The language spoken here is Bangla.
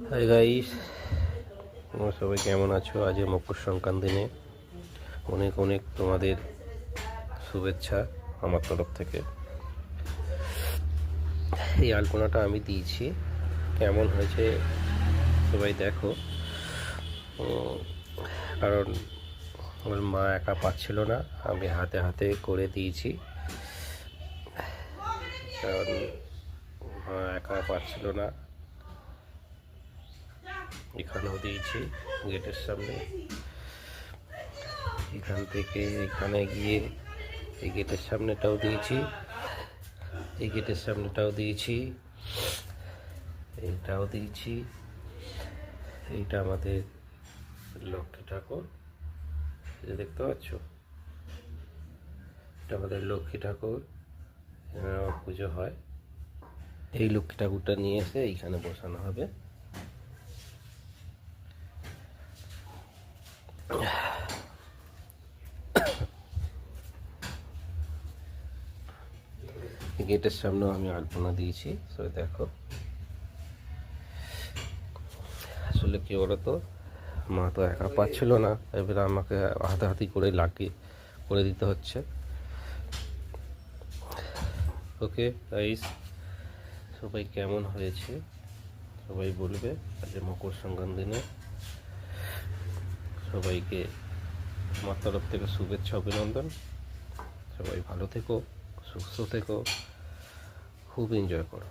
হাই গাইস, তোমরা সবাই কেমন আছো? আজ মকর সংক্রান্তি দিনে অনেক অনেক তোমাদের শুভেচ্ছা আমার তরফ থেকে। এই আলপনাটা আমি দিয়েছি, কেমন হয়েছে সবাই দেখো। কারণ আমার মা একা পাচ্ছিল না, আমি হাতে হাতে করে দিয়েছি। কারণ মা একা পাচ্ছিল না। এখানেও দিয়েছি গেটের সামনে, এখান থেকে এখানে গিয়ে এই গেটের সামনেটাও দিয়েছি, এই গেটের সামনেটাও দিয়েছি, এইটাও দিয়েছি। এইটা আমাদের লক্ষ্মী ঠাকুর, এটা দেখতে পাচ্ছ, এটা আমাদের লক্ষ্মী ঠাকুর, পুজো হয়। এই লক্ষ্মী ঠাকুরটা নিয়ে এসে এইখানে বসানো হবে। গেটের সামনেও আমি আলপনা দিয়েছি, সো দেখো। আসলে কি বলতো, মা তো একা পাচ্ছিল না, এবারে আমাকে হাতাহাতি করে লাগিয়ে করে দিতে হচ্ছে। ওকে গাইস, সবাই কেমন হয়েছে সবাই বলবে। আজ মকর সংক্রান্তি দিনে সবাইকে আমার তরফ থেকে শুভেচ্ছা, অভিনন্দন। সবাই ভালো থেকো, সুস্থ থেকো, খুব এনজয় করো।